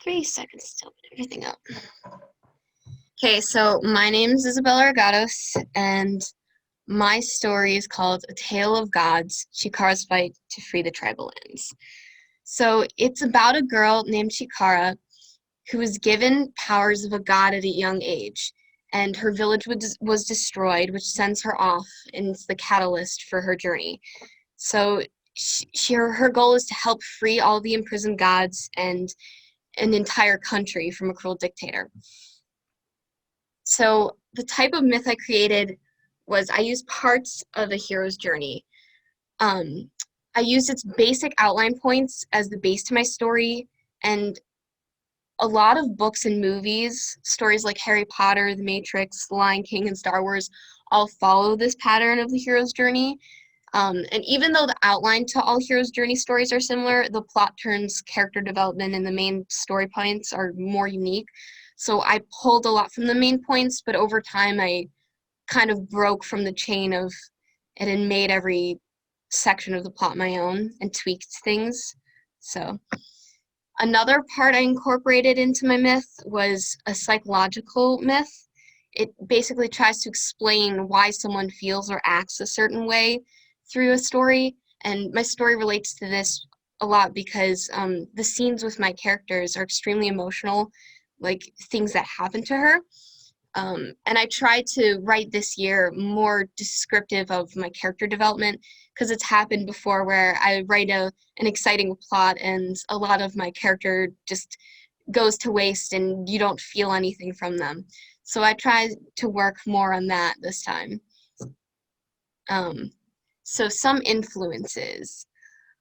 3 seconds to open everything up. Okay, so my name is Isabella, and my story is called A Tale of Gods, Chikara's Fight to Free the Tribal Lands. So it's about a girl named Chikara who was given powers of a god at a young age, and her village was destroyed, which sends her off, and it's the catalyst for her journey. So her goal is to help free all the imprisoned gods and an entire country from a cruel dictator. So the type of myth I created was I used parts of a hero's journey. I used its basic outline points as the base to my story, and a lot of books and movies, stories like Harry Potter, The Matrix, The Lion King, and Star Wars all follow this pattern of the hero's journey. And even though the outline to all heroes' journey stories are similar, the plot turns, character development, and the main story points are more unique. So I pulled a lot from the main points, but over time I kind of broke from the chain of it and made every section of the plot my own and tweaked things. So another part I incorporated into my myth was a psychological myth. It basically tries to explain why someone feels or acts a certain way through a story, and my story relates to this a lot because the scenes with my characters are extremely emotional, like things that happen to her. And I tried to write this year more descriptive of my character development because it's happened before where I write an exciting plot and a lot of my character just goes to waste and you don't feel anything from them. So I tried to work more on that this time. So some influences.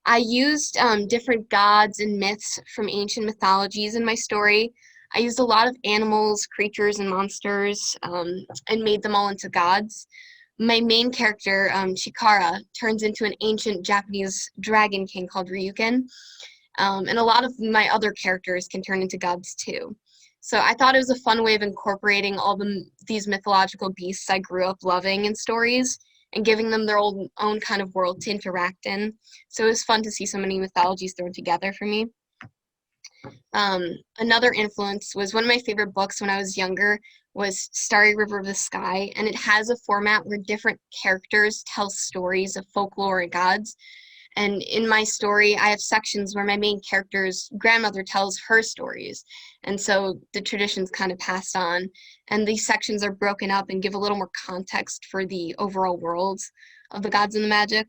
I used different gods and myths from ancient mythologies in my story. I used a lot of animals, creatures, and monsters and made them all into gods. My main character, Chikara, turns into an ancient Japanese dragon king called Ryukin. And a lot of my other characters can turn into gods too. So I thought it was a fun way of incorporating all these mythological beasts I grew up loving in stories and giving them their own kind of world to interact in. So it was fun to see so many mythologies thrown together for me. Another influence was one of my favorite books when I was younger was Starry River of the Sky, and it has a format where different characters tell stories of folklore and gods. And in my story, I have sections where my main character's grandmother tells her stories. And so the tradition's kind of passed on. And these sections are broken up and give a little more context for the overall worlds of the gods and the magic.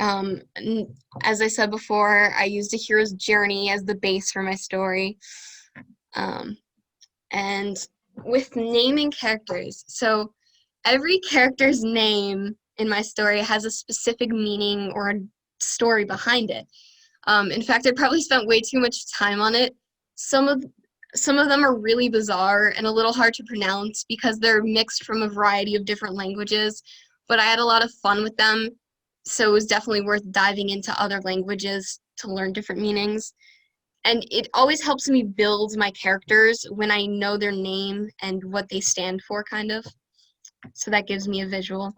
As I said before, I used a hero's journey as the base for my story. And with naming characters, so every character's name in my story has a specific meaning or a story behind it. In fact, I probably spent way too much time on it. Some of them are really bizarre and a little hard to pronounce because they're mixed from a variety of different languages, but I had a lot of fun with them, so it was definitely worth diving into other languages to learn different meanings. And it always helps me build my characters when I know their name and what they stand for, kind of. So that gives me a visual.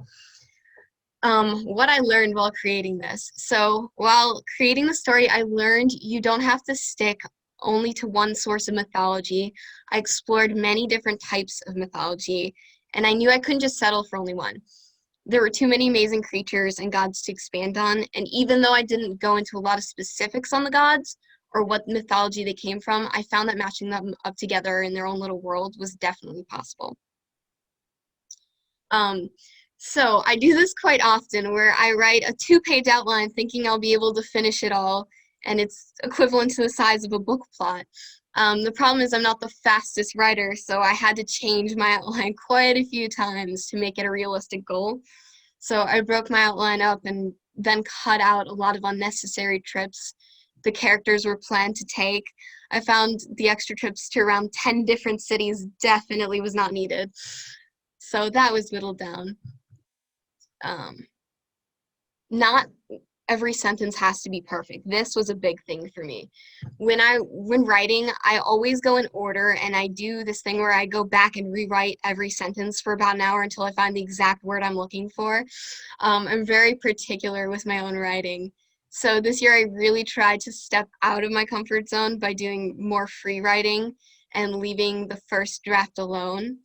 What I learned while creating this. So while creating the story, I learned you don't have to stick only to one source of mythology. I explored many different types of mythology, and I knew I couldn't just settle for only one. There were too many amazing creatures and gods to expand on, and even though I didn't go into a lot of specifics on the gods or what mythology they came from, I found that matching them up together in their own little world was definitely possible. So I do this quite often where I write a 2-page outline thinking I'll be able to finish it all, and it's equivalent to the size of a book plot. The problem is I'm not the fastest writer, so I had to change my outline quite a few times to make it a realistic goal. So I broke my outline up and then cut out a lot of unnecessary trips the characters were planned to take. I found the extra trips to around 10 different cities definitely was not needed. So that was whittled down. Not every sentence has to be perfect. This was a big thing for me. When writing, I always go in order, and I do this thing where I go back and rewrite every sentence for about an hour until I find the exact word I'm looking for. I'm very particular with my own writing. So this year I really tried to step out of my comfort zone by doing more free writing and leaving the first draft alone.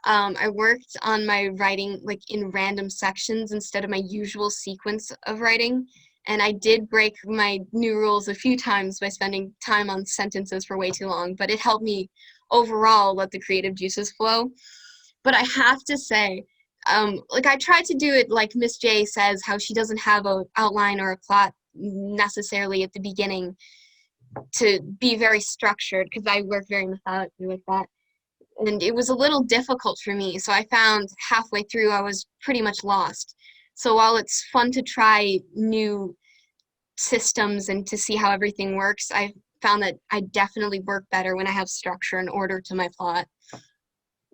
I worked on my writing like in random sections instead of my usual sequence of writing. And I did break my new rules a few times by spending time on sentences for way too long, but it helped me overall let the creative juices flow. But I have to say, like I tried to do it like Miss J says, how she doesn't have a outline or a plot necessarily at the beginning to be very structured, because I work very methodically with that. And it was a little difficult for me. So I found halfway through I was pretty much lost. So while it's fun to try new systems and to see how everything works, I found that I definitely work better when I have structure and order to my plot.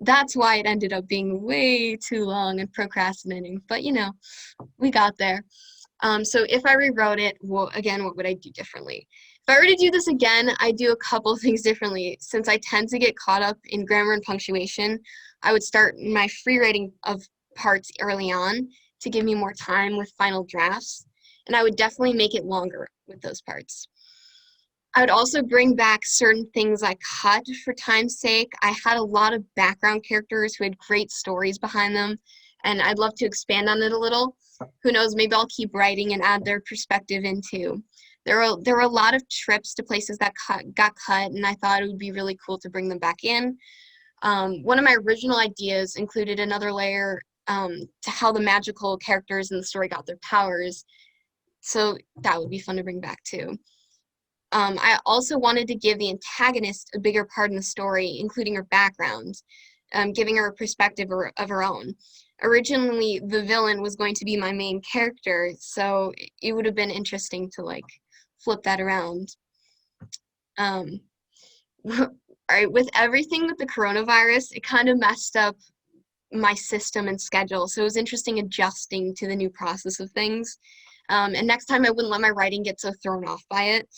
That's why it ended up being way too long and procrastinating. But you know, we got there. So if I rewrote it, well, again, what would I do differently? If I were to do this again, I'd do a couple things differently. Since I tend to get caught up in grammar and punctuation, I would start my free writing of parts early on to give me more time with final drafts, and I would definitely make it longer with those parts. I would also bring back certain things I cut for time's sake. I had a lot of background characters who had great stories behind them, and I'd love to expand on it a little. Who knows, maybe I'll keep writing and add their perspective in too. There were a lot of trips to places that got cut, and I thought it would be really cool to bring them back in. One of my original ideas included another layer to how the magical characters in the story got their powers, so that would be fun to bring back too. I also wanted to give the antagonist a bigger part in the story, including her background, giving her a perspective of her own. Originally, the villain was going to be my main character, so it would have been interesting to like flip that around. Um, all right, with everything with the coronavirus, it kind of messed up my system and schedule, so it was interesting adjusting to the new process of things. And next time I wouldn't let my writing get so thrown off by it.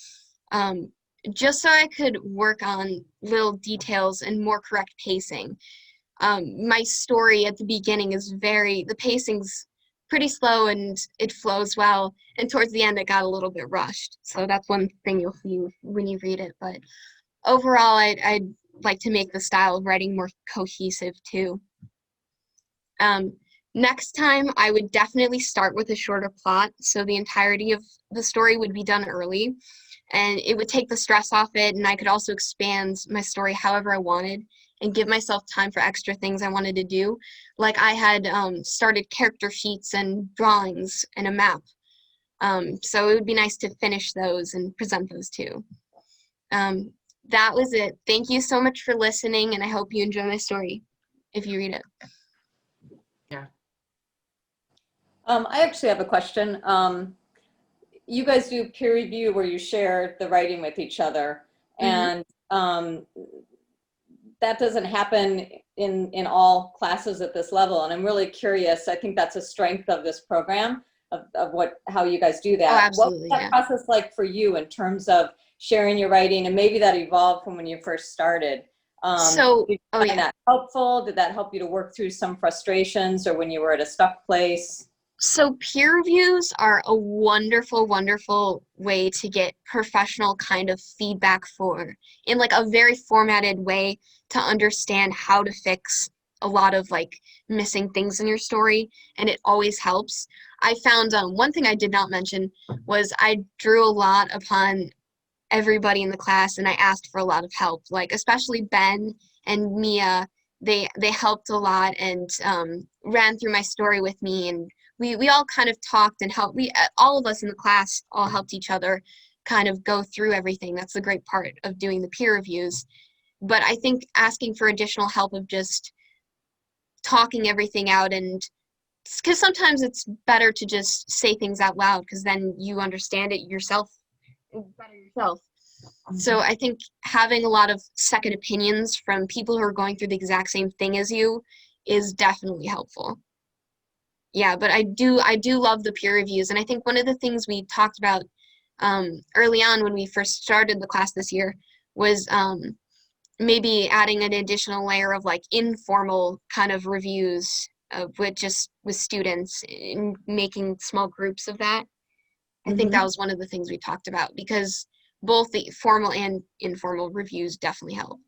Um, just so I could work on little details and more correct pacing. My story at the beginning is the pacing's pretty slow and it flows well. And towards the end, it got a little bit rushed. So that's one thing you'll see when you read it. But overall, I'd like to make the style of writing more cohesive too. Um, Next time, I would definitely start with a shorter plot, so the entirety of the story would be done early, and it would take the stress off it, and I could also expand my story however I wanted and give myself time for extra things I wanted to do. Like I had started character sheets and drawings and a map, so it would be nice to finish those and present those too. That was it. Thank you so much for listening, and I hope you enjoy my story if you read it. Yeah. I actually have a question. You guys do peer review where you share the writing with each other, and that doesn't happen in all classes at this level. And I'm really curious. I think that's a strength of this program of how you guys do that. Oh, absolutely, what was that process like for you in terms of sharing your writing, and maybe that evolved from when you first started? Did you find that helpful? Did that help you to work through some frustrations or when you were at a stuck place? So peer reviews are a wonderful, wonderful way to get professional kind of feedback in like a very formatted way to understand how to fix a lot of like missing things in your story, and it always helps. I found one thing I did not mention was I drew a lot upon everybody in the class, and I asked for a lot of help, like especially Ben and Mia. They helped a lot and ran through my story with me, and we all kind of talked and helped. All of us in the class all helped each other kind of go through everything. That's the great part of doing the peer reviews. But I think asking for additional help of just talking everything out, and because sometimes it's better to just say things out loud because then you understand it yourself better yourself. So I think having a lot of second opinions from people who are going through the exact same thing as you is definitely helpful. Yeah, but I do love the peer reviews, and I think one of the things we talked about early on when we first started the class this year was maybe adding an additional layer of like informal kind of reviews with students and making small groups of that. I think that was one of the things we talked about, because both the formal and informal reviews definitely help.